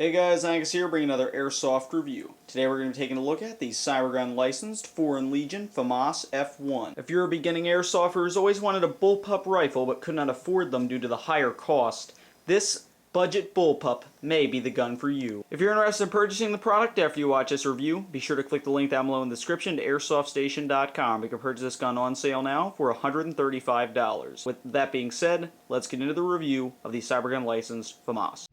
Hey guys, Angus here, bringing another Airsoft review. Today we're going to be taking a look at the CyberGun licensed Foreign Legion FAMAS F1. If you're a beginning Airsofter who's always wanted a bullpup rifle but could not afford them due to the higher cost, this budget bullpup may be the gun for you. If you're interested in purchasing the product after you watch this review, be sure to click the link down below in the description to airsoftstation.com. You can purchase this gun on sale now for $135. With that being said, let's get into the review of the CyberGun licensed FAMAS.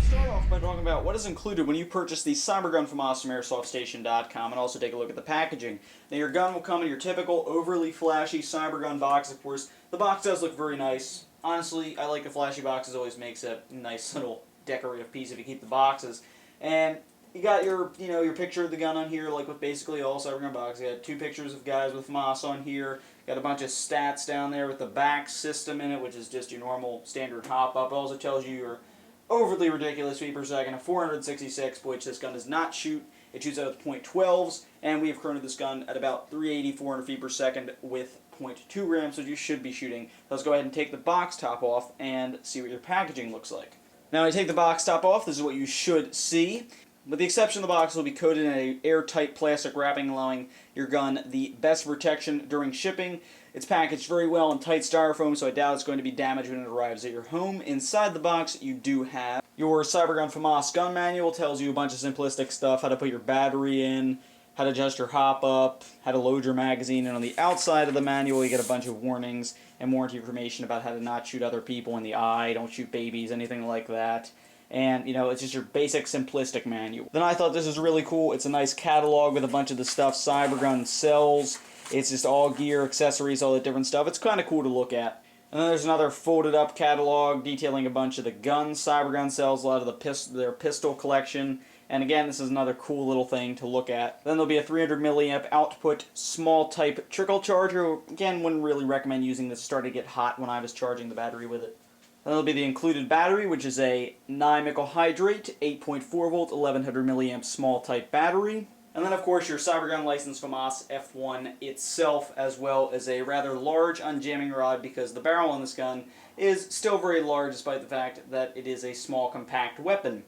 Start off by talking about what is included when you purchase the CyberGun FAMAS from AirsoftStation.com, and also take a look at the packaging. Now, your gun will come in your typical overly flashy CyberGun box. Of course, the box does look very nice. Honestly, I like the flashy boxes. Always makes a nice little decorative piece if you keep the boxes. And you got your picture of the gun on here, like with basically all CyberGun boxes. You got two pictures of guys with FAMAS on here. Got a bunch of stats down there with the back system in it, which is just your normal standard hop-up. It also tells you your overly ridiculous feet per second of 466, which this gun does not shoot. It shoots out of .12s, and we have chronoed this gun at about 380, 400 feet per second with .2 grams, so you should be shooting. Let's go ahead and take the box top off and see what your packaging looks like. Now, when I take the box top off, this is what you should see. With the exception of the box, it will be coated in an airtight plastic wrapping, allowing your gun the best protection during shipping. It's packaged very well in tight styrofoam, so I doubt it's going to be damaged when it arrives at your home. Inside the box, you do have your CyberGun FAMAS gun manual. Tells you a bunch of simplistic stuff, how to put your battery in, how to adjust your hop-up, how to load your magazine, and on the outside of the manual, you get a bunch of warnings and warranty information about how to not shoot other people in the eye, don't shoot babies, anything like that. And, it's just your basic simplistic manual. Then I thought this was really cool. It's a nice catalog with a bunch of the stuff CyberGun sells. It's just all gear, accessories, all that different stuff. It's kind of cool to look at. And then there's another folded up catalog detailing a bunch of the guns CyberGun sells, a lot of their pistol collection. And again, this is another cool little thing to look at. Then there'll be a 300 milliamp output small type trickle charger. Again, wouldn't really recommend using this. It started to get hot when I was charging the battery with it. Then there'll be the included battery, which is a 9-nickel hydrate, 8.4 volt, 1100 milliamp small type battery. And then, of course, your CyberGun licensed FAMAS F1 itself, as well as a rather large unjamming rod, because the barrel on this gun is still very large, despite the fact that it is a small, compact weapon.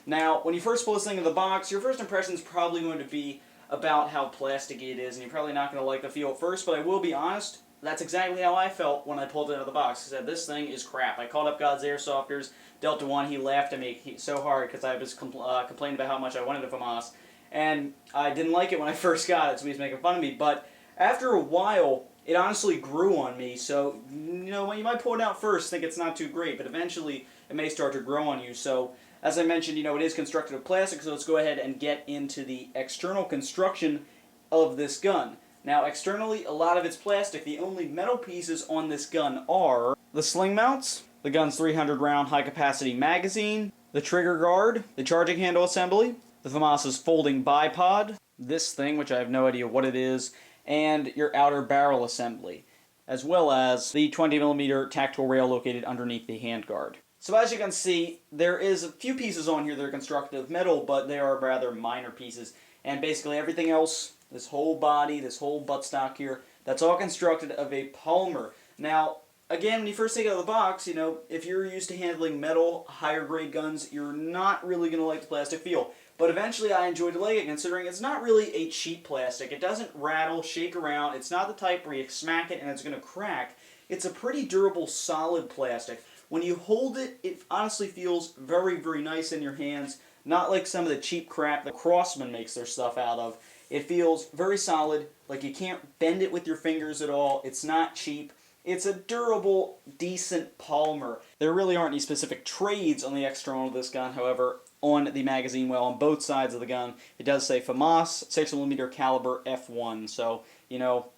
Now, when you first pull this thing in the box, your first impression is probably going to be about how plasticky it is, and you're probably not going to like the feel at first, but I will be honest, that's exactly how I felt when I pulled it out of the box. I said, this thing is crap. I called up God's Airsofters, Delta 1, he laughed at me so hard because I was complaining about how much I wanted a FAMAS. And I didn't like it when I first got it, so he was making fun of me. But after a while, it honestly grew on me. So, when you might pull it out first, think it's not too great, but eventually it may start to grow on you. So, as I mentioned, it is constructed of plastic, so let's go ahead and get into the external construction of this gun. Now, externally, a lot of it's plastic. The only metal pieces on this gun are the sling mounts, the gun's 300-round high-capacity magazine, the trigger guard, the charging handle assembly, the FAMAS's folding bipod, this thing, which I have no idea what it is, and your outer barrel assembly, as well as the 20mm tactical rail located underneath the handguard. So as you can see, there is a few pieces on here that are constructed of metal, but they are rather minor pieces. And basically everything else, this whole body, this whole buttstock here, that's all constructed of a polymer. Now, again, when you first take it out of the box, if you're used to handling metal, higher grade guns, you're not really going to like the plastic feel. But eventually I enjoyed liking it, considering it's not really a cheap plastic. It doesn't rattle, shake around. It's not the type where you smack it and it's going to crack. It's a pretty durable, solid plastic. When you hold it, it honestly feels very, very nice in your hands. Not like some of the cheap crap that Crossman makes their stuff out of. It feels very solid, like you can't bend it with your fingers at all. It's not cheap. It's a durable, decent polymer. There really aren't any specific trades on the external of this gun, however, on the magazine well on both sides of the gun. It does say FAMAS 6mm caliber F1, so,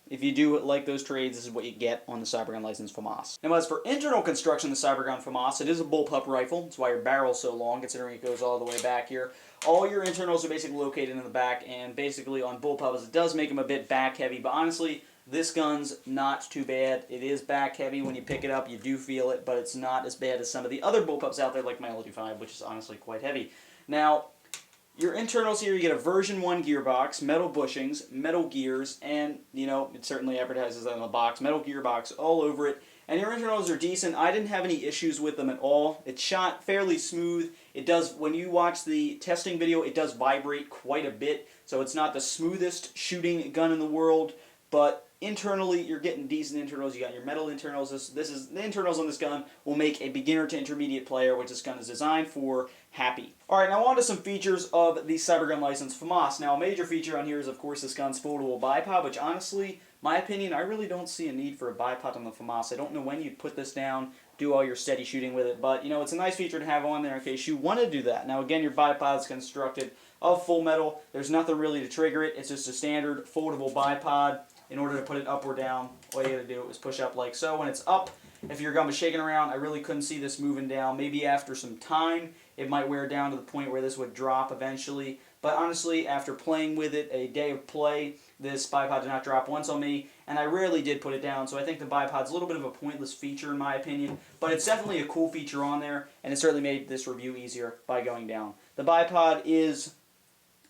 if you do like those trades, this is what you get on the CyberGun licensed FAMAS. Now, as for internal construction of the CyberGun FAMAS, it is a bullpup rifle. That's why your barrel's so long, considering it goes all the way back here. All your internals are basically located in the back, and basically on bullpups, it does make them a bit back heavy, but honestly, this gun's not too bad. It is back heavy. When you pick it up, you do feel it, but it's not as bad as some of the other bullpups out there, like my LG5, which is honestly quite heavy. Now, your internals here, you get a version 1 gearbox, metal bushings, metal gears, and, it certainly advertises that on the box, metal gearbox all over it, and your internals are decent. I didn't have any issues with them at all. It shot fairly smooth. It does, when you watch the testing video, it does vibrate quite a bit, so it's not the smoothest shooting gun in the world, but internally you're getting decent internals. You got your metal internals. This is the internals on this gun will make a beginner to intermediate player, which this gun is designed for, happy. Alright, now on to some features of the CyberGun license FAMAS. Now a major feature on here is of course this gun's foldable bipod, which honestly, my opinion, I really don't see a need for a bipod on the FAMAS. I don't know when you'd put this down, do all your steady shooting with it, but you know, it's a nice feature to have on there in case you want to do that. Now again, your bipod is constructed of full metal. There's nothing really to trigger it. It's just a standard foldable bipod. In order to put it up or down, all you gotta do is push up like so. When it's up, if your gun was shaking around, I really couldn't see this moving down. Maybe after some time, it might wear down to the point where this would drop eventually. But honestly, after playing with it a day of play, this bipod did not drop once on me, and I rarely did put it down, so I think the bipod's a little bit of a pointless feature in my opinion, but it's definitely a cool feature on there, and it certainly made this review easier by going down. The bipod is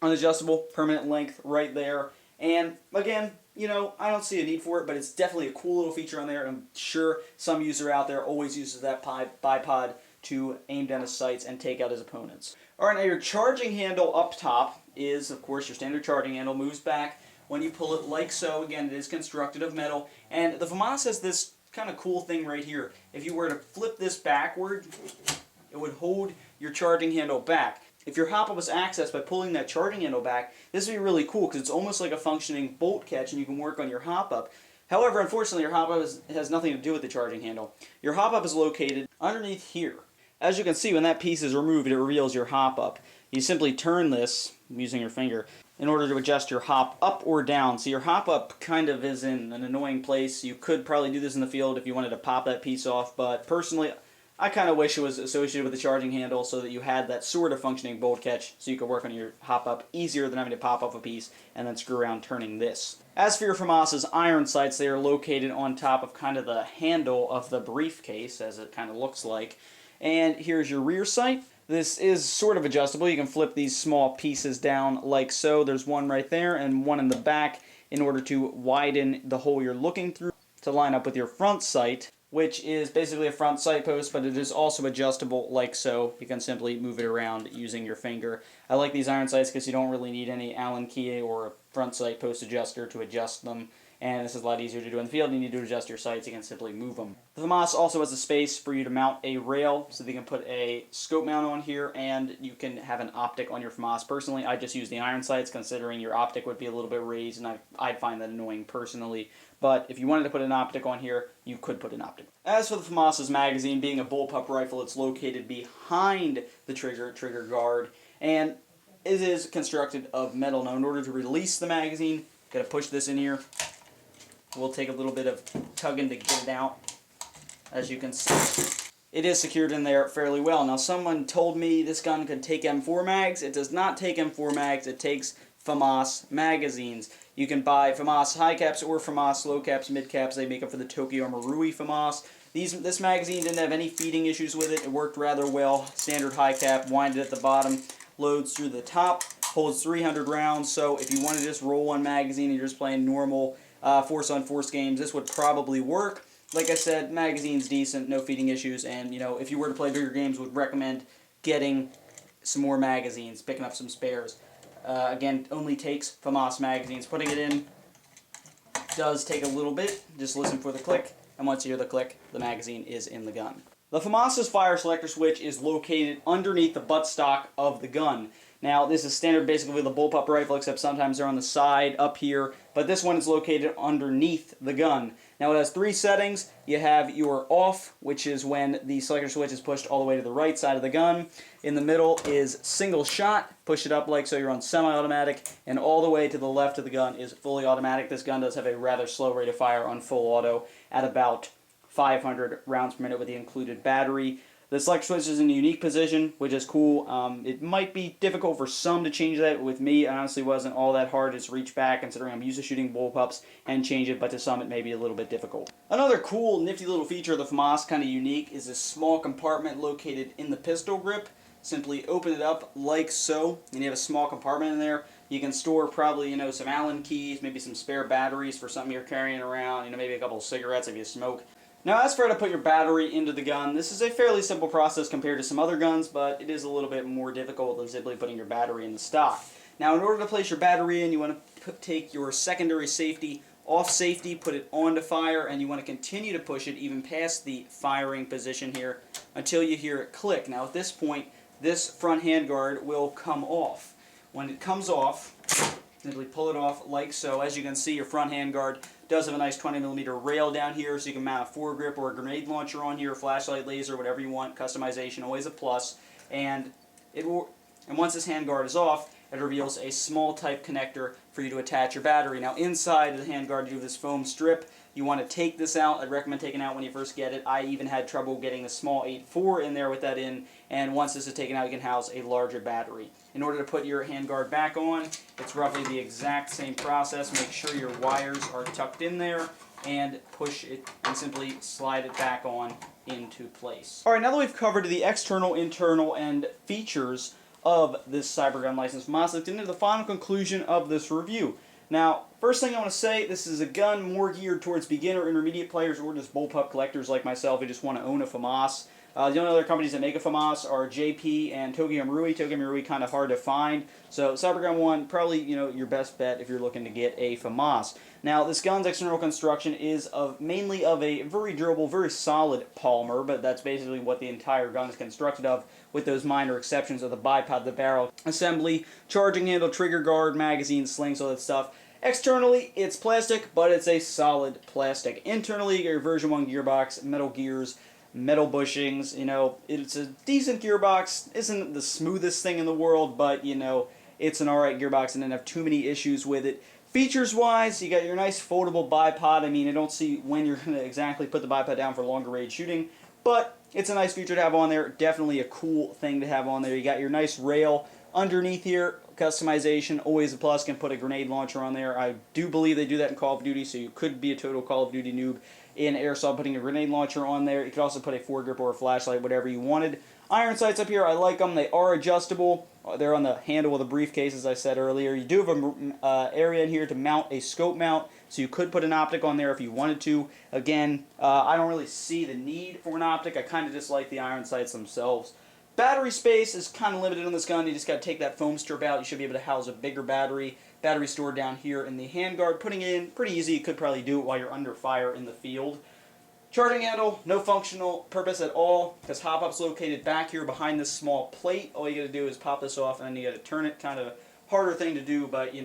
unadjustable, permanent length right there, and again, you know, I don't see a need for it, but it's definitely a cool little feature on there. I'm sure some user out there always uses that bipod to aim down his sights and take out his opponents. Alright, now your charging handle up top is, of course, your standard charging handle. Moves back when you pull it like so. Again, it is constructed of metal. And the FAMAS has this kind of cool thing right here. If you were to flip this backward, it would hold your charging handle back. If your hop-up was accessed by pulling that charging handle back, this would be really cool because it's almost like a functioning bolt catch and you can work on your hop-up. However, unfortunately, your hop-up has nothing to do with the charging handle. Your hop-up is located underneath here. As you can see, when that piece is removed, it reveals your hop-up. You simply turn this, using your finger, in order to adjust your hop up or down. So your hop-up kind of is in an annoying place. You could probably do this in the field if you wanted to pop that piece off, but personally, I kind of wish it was associated with the charging handle so that you had that sort of functioning bolt catch so you could work on your hop-up easier than having to pop off a piece and then screw around turning this. As for your FAMAS's iron sights, they are located on top of kind of the handle of the briefcase, as it kind of looks like. And here's your rear sight. This is sort of adjustable. You can flip these small pieces down like so. There's one right there and one in the back in order to widen the hole you're looking through to line up with your front sight, which is basically a front sight post, but it is also adjustable like so. You can simply move it around using your finger. I like these iron sights because you don't really need any Allen key or a front sight post adjuster to adjust them, and this is a lot easier to do in the field. You need to adjust your sights, you can simply move them. The FAMAS also has a space for you to mount a rail, so that you can put a scope mount on here, and you can have an optic on your FAMAS. Personally, I just use the iron sights, considering your optic would be a little bit raised, and I'd find that annoying personally. But if you wanted to put an optic on here, you could put an optic. As for the FAMAS's magazine, being a bullpup rifle, it's located behind the trigger guard, and it is constructed of metal. Now, in order to release the magazine, gotta push this in here. We'll take a little bit of tugging to get it out. As you can see, it is secured in there fairly well. Now, someone told me this gun could take M4 mags. It does not take M4 mags. It takes FAMAS magazines. You can buy FAMAS high caps or FAMAS low caps, mid caps. They make up for the Tokyo Marui FAMAS. This magazine didn't have any feeding issues with it. It worked rather well. Standard high cap, winded at the bottom, loads through the top, holds 300 rounds. So if you want to just roll one magazine and you're just playing normal force-on-force games, this would probably work. Like I said, magazine's decent, no feeding issues, and you know, if you were to play bigger games, would recommend getting some more magazines, picking up some spares. Again, only takes FAMAS magazines. Putting it in does take a little bit. Just listen for the click, and once you hear the click, the magazine is in the gun. The FAMAS's fire selector switch is located underneath the buttstock of the gun. Now, this is standard basically with a bullpup rifle, except sometimes they're on the side, up here, but this one is located underneath the gun. Now, it has three settings. You have your off, which is when the selector switch is pushed all the way to the right side of the gun. In the middle is single shot, push it up like so you're on semi-automatic, and all the way to the left of the gun is fully automatic. This gun does have a rather slow rate of fire on full auto at about 500 rounds per minute with the included battery. The selector switch is in a unique position, which is cool. It might be difficult for some to change that. With me, it honestly wasn't all that hard. Just reach back, considering I'm used to shooting bullpups, and change it, but to some it may be a little bit difficult. Another cool, nifty little feature of the FAMAS, kind of unique, is this small compartment located in the pistol grip. Simply open it up like so, and you have a small compartment in there. You can store probably, you know, some Allen keys, maybe some spare batteries for something you're carrying around, you know, maybe a couple of cigarettes if you smoke. Now, as for how to put your battery into the gun, this is a fairly simple process compared to some other guns, but it is a little bit more difficult than simply putting your battery in the stock. Now, in order to place your battery in, you want to take your secondary safety off safety, put it onto fire, and you want to continue to push it even past the firing position here until you hear it click. Now, at this point, this front handguard will come off. When it comes off, simply pull it off like so. As you can see, your front handguard does have a nice 20mm rail down here, so you can mount a foregrip or a grenade launcher on here, flashlight, laser, whatever you want. Customization, always a plus. And once this handguard is off, it reveals a small type connector for you to attach your battery. Now, inside of the handguard, you have this foam strip. You want to take this out. I'd recommend taking it out when you first get it. I even had trouble getting the small 8.4 in there with that in, and once this is taken out, you can house a larger battery. In order to put your handguard back on, it's roughly the exact same process. Make sure your wires are tucked in there, and push it and simply slide it back on into place. Alright, now that we've covered the external, internal, and features of this CyberGun license FAMAS, let's get into the final conclusion of this review. Now, first thing I want to say, this is a gun more geared towards beginner, intermediate players, or just bullpup collectors like myself who just want to own a FAMAS. The only other companies that make a FAMAS are JP and Tokyo Marui. Tokyo Marui kind of hard to find. So CyberGun 1, probably your best bet if you're looking to get a FAMAS. Now, this gun's external construction is mainly of a very durable, very solid polymer, but that's basically what the entire gun is constructed of, with those minor exceptions of the bipod, the barrel assembly, charging handle, trigger guard, magazine, slings, all that stuff. Externally, it's plastic, but it's a solid plastic. Internally, you get your version 1 gearbox, metal gears, metal bushings. It's a decent gearbox. Isn't the smoothest thing in the world, but it's an alright gearbox and didn't have too many issues with it. Features wise, you got your nice foldable bipod. I mean, I don't see when you're going to exactly put the bipod down for longer range shooting, but it's a nice feature to have on there. Definitely a cool thing to have on there. You got your nice rail underneath here. Customization, always a plus. Can put a grenade launcher on there. I do believe they do that in Call of Duty, so you could be a total Call of Duty noob in Airsoft putting a grenade launcher on there. You could also put a foregrip or a flashlight, whatever you wanted. Iron sights up here, I like them. They are adjustable. They're on the handle of the briefcase, as I said earlier. You do have an area in here to mount a scope mount, so you could put an optic on there if you wanted to. Again, I don't really see the need for an optic. I kind of just like the iron sights themselves. Battery space is kind of limited on this gun. You just got to take that foam strip out. You should be able to house a bigger battery. Battery stored down here in the handguard. Putting it in, pretty easy. You could probably do it while you're under fire in the field. Charging handle, no functional purpose at all, because hop-up's located back here behind this small plate. All you got to do is pop this off, and then you got to turn it. Kind of a harder thing to do, but it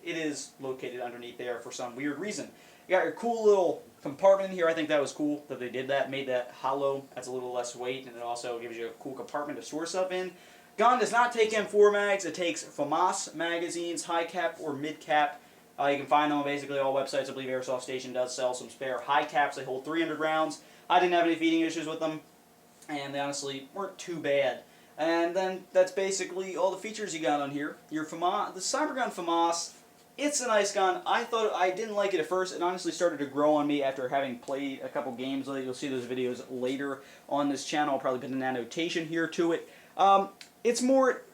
is located underneath there for some weird reason. You got your cool little compartment in here. I think that was cool that they did that, made that hollow. That's a little less weight, and it also gives you a cool compartment to store stuff in. Gun does not take M4 mags. It takes FAMAS magazines, high cap or mid cap. You can find them on basically all websites. I believe Airsoft Station does sell some spare high caps. They hold 300 rounds. I didn't have any feeding issues with them, and they honestly weren't too bad. And then that's basically all the features you got on here. Your FAMAS, the CyberGun FAMAS, it's a nice gun. I didn't like it at first. It honestly started to grow on me after having played a couple games. You'll see those videos later on this channel. I'll probably put an annotation here to it. It's more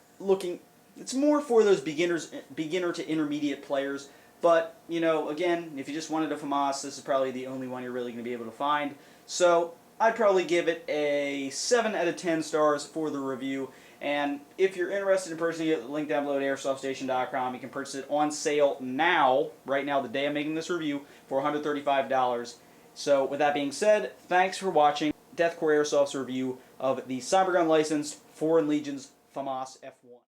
for those beginner to intermediate players. But, again, if you just wanted a FAMAS, this is probably the only one you're really going to be able to find. So, I'd probably give it a 7 out of 10 stars for the review. And if you're interested in purchasing it, the link down below at AirsoftStation.com. You can purchase it on sale now, right now, the day I'm making this review, for $135. So, with that being said, thanks for watching Deathcore Airsoft's review of the CyberGun licensed Foreign Legion's FAMAS F1.